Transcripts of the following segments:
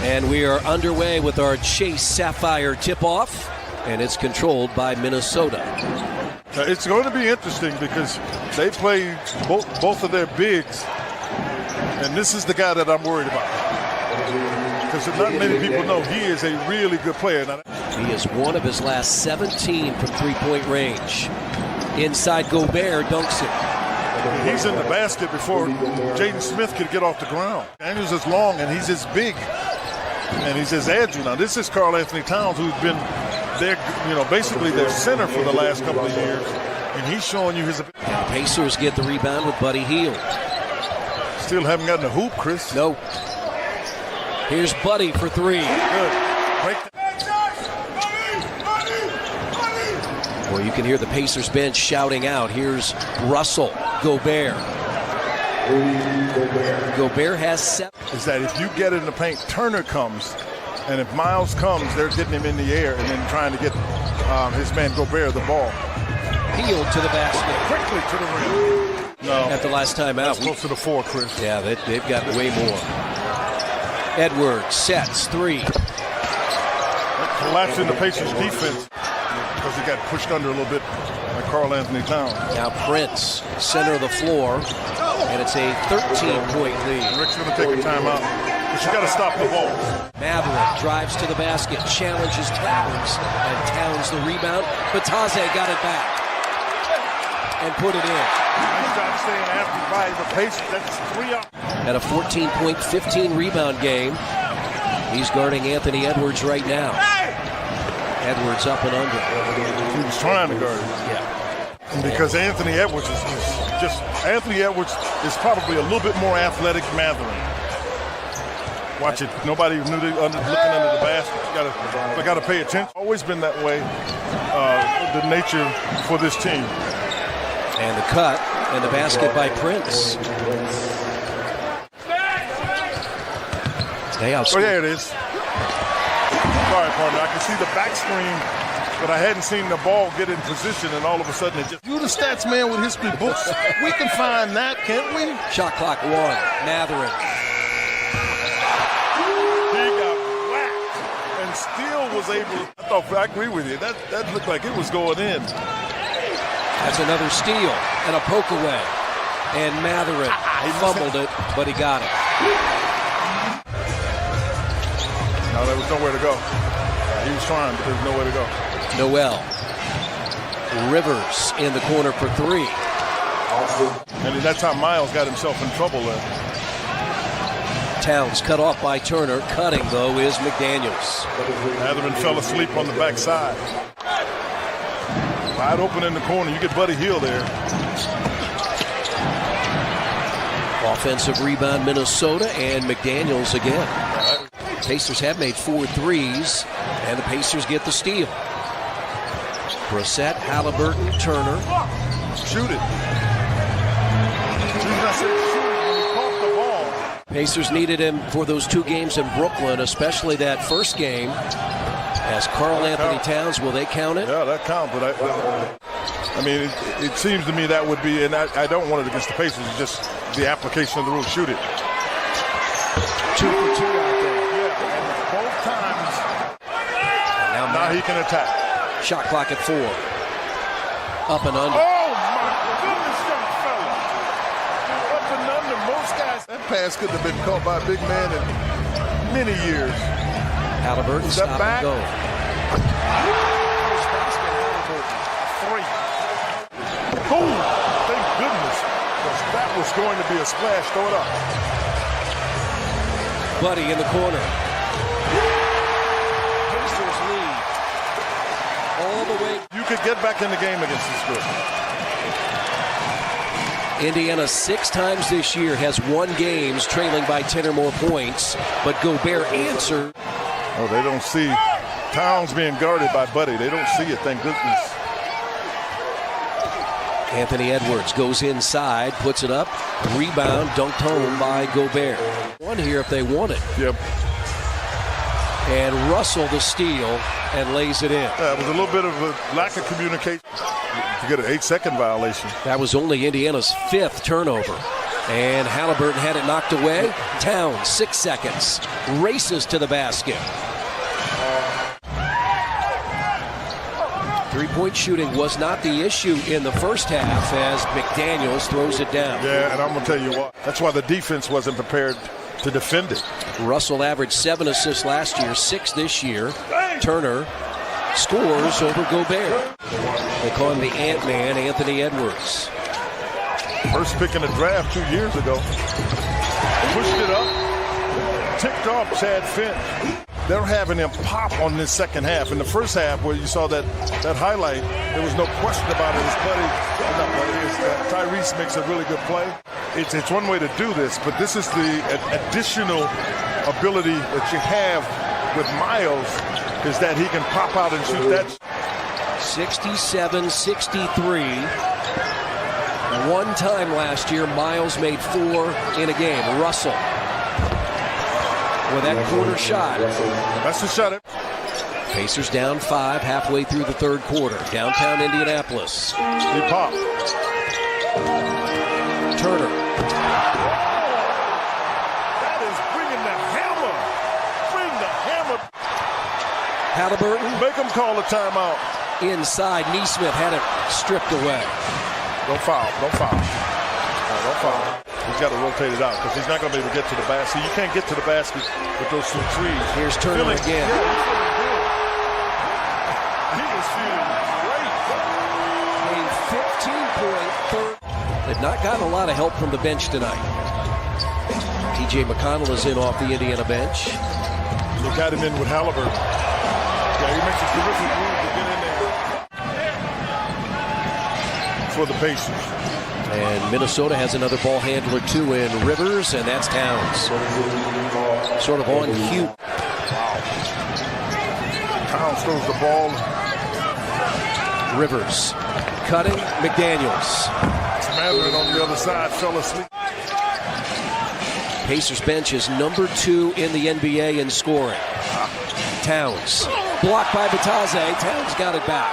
And we are underway with our Chase Sapphire tip-off, and it's controlled by Minnesota. It's going to be interesting because they play both of their bigs, and this is the guy that I'm worried about. Because not many people know he is a really good player. He is one of his last 17 from three-point range. Inside Gobert dunks it. He's in the basket before Jaden Smith could get off the ground. Daniels is long and he's as big and he's as agile. Now this is Karl Anthony Towns, who's been their, basically their center for the last couple of years, and he's showing you his ability. Pacers get the rebound with Buddy Hield. Still haven't gotten a hoop, Chris. No. Here's Buddy for three. Good. Well, you can hear the Pacers bench shouting out. Here's Russell, Gobert. Gobert has 7. Is that if you get it in the paint, Turner comes, and if Miles comes, they're getting him in the air and then trying to get his man Gobert the ball. Hield to the basket. Quickly to the rim. No. At the last time out. That's close to the 4, Chris. Yeah, they've got way more. Edwards sets 3. Collapsing the Pacers defense because he got pushed under a little bit by Karl Anthony Towns. Now Prince, center of the floor, and it's a 13-point lead. Rick's going to take a timeout, but you got to stop the ball. Matherin drives to the basket, challenges Towns, and Towns the rebound. Bataze got it back and put it in. Nice job staying after by the Pacers. That's 3 up. At a 14-point, 15-rebound game. He's guarding Anthony Edwards right now. Edwards up and under. He was trying to guard him. Yeah. And because Anthony Edwards Anthony Edwards is probably a little bit more athletic than Matherin. Watch it. Nobody knew they looking under the basket. You got to pay attention. Always been that way. The nature for this team. And the cut and the basket by Prince. Oh, there it is. Sorry, partner. I can see the back screen, but I hadn't seen the ball get in position, and all of a sudden it just... You the stats man with history books. We can find that, can't we? Shot clock 1. Matherin. He got whacked and still was able to... I agree with you. That looked like it was going in. That's another steal and a poke away. And Matherin fumbled it, but he got it. No, there was nowhere to go. He was trying, but there was nowhere to go. Noel. Rivers in the corner for 3. And that's how Miles got himself in trouble there. Towns cut off by Turner. Cutting, though, is McDaniels. Matherin fell asleep on the backside. Wide open in the corner. You get Buddy Hield there. Offensive rebound, Minnesota, and McDaniels again. Pacers have made 4 threes, and the Pacers get the steal. Brissett, Halliburton, Turner. Shoot it. Caught the ball. Pacers needed him for those 2 games in Brooklyn, especially that first game. As Karl Anthony Towns, will they count it? Yeah, that counts. But I mean, it seems to me that would be, and I don't want it against the Pacers. It's just the application of the rule. Shoot it. 2 for 2 out there. Yeah, both times. And now he can attack. Shot clock at 4. Up and under. Oh my goodness, young fella! Up and under. Most guys. That pass could have been caught by a big man in many years. Halliburton stop and go. 3. Oh, thank goodness, because that was going to be a splash. Throw it up. Buddy in the corner. Pacers lead all the way. You could get back in the game against this group. Indiana 6 times this year has won games trailing by 10 or more points, but Gobert answered. Oh, they don't see Towns being guarded by Buddy. They don't see it, thank goodness. Anthony Edwards goes inside, puts it up, rebound, dunked home by Gobert. One here if they want it. Yep. And Russell the steal and lays it in. It was a little bit of a lack of communication. You get an 8-second violation. That was only Indiana's 5th turnover. And Halliburton had it knocked away. Towns, 6 seconds, races to the basket. Three-point shooting was not the issue in the first half as McDaniels throws it down. Yeah, and I'm going to tell you what, that's why the defense wasn't prepared to defend it. Russell averaged 7 assists last year, 6 this year. Turner scores over Gobert. They call him the Ant-Man, Anthony Edwards. First pick in the draft 2 years ago. Pushed it up, ticked off Chad Finch. They're having him pop on this second half. In the first half, where you saw that highlight, there was no question about it. His buddy, Tyrese makes a really good play. It's one way to do this, but this is the additional ability that you have with Miles, is that he can pop out and shoot that. 67-63. One time last year, Miles made 4 in a game. Russell with that corner shot. That's the shot. Pacers down 5 halfway through the third quarter. Downtown Indianapolis. He popped. Turner. That is bringing the hammer. Bring the hammer. Halliburton. Make him call a timeout. Inside, Neesmith had it stripped away. Don't foul. Don't foul. No, don't foul. He's got to rotate it out because he's not going to be able to get to the basket. You can't get to the basket with those 2 threes. Here's Turner again. He was feeling great. A 15-point third. They've not gotten a lot of help from the bench tonight. T.J. McConnell is in off the Indiana bench. They got him in with Halliburton. Yeah, he makes a terrific move to get in there for the Pacers. And Minnesota has another ball handler too in Rivers, and that's Towns. Sort of on cue. Wow. Towns throws the ball. Rivers cutting. McDaniels. Mathurin on the other side fell asleep. Pacers bench is number 2 in the NBA in scoring. Towns blocked by Batase. Towns got it back.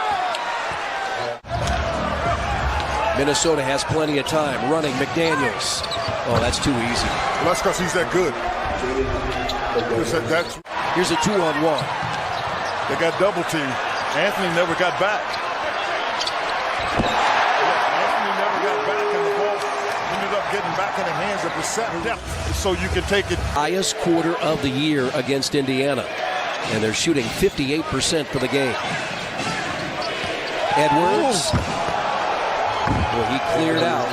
Minnesota has plenty of time. Running McDaniels. Oh, that's too easy. Well, that's because he's that good. Here's a 2-on-1. They got double team. Anthony never got back. Anthony never got back, and the ball ended up getting back in the hands of Brissett. So you can take it. Highest quarter of the year against Indiana. And they're shooting 58% for the game. Edwards. Well, he cleared out.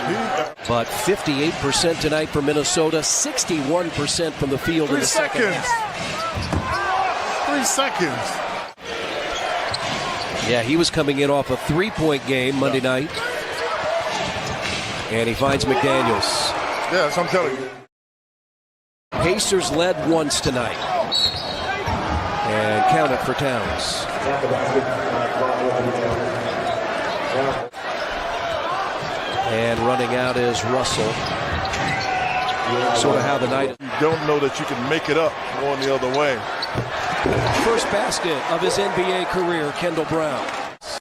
But 58% tonight for Minnesota. 61% from the field in the second half. 3 seconds. Yeah, he was coming in off a 3-point game Monday night. And he finds McDaniels. Yeah, that's what I'm telling you. Pacers led once tonight. And count it for Towns. And running out is Russell. Sort of how the night. You don't know that you can make it up going the other way. First basket of his NBA career, Kendall Brown.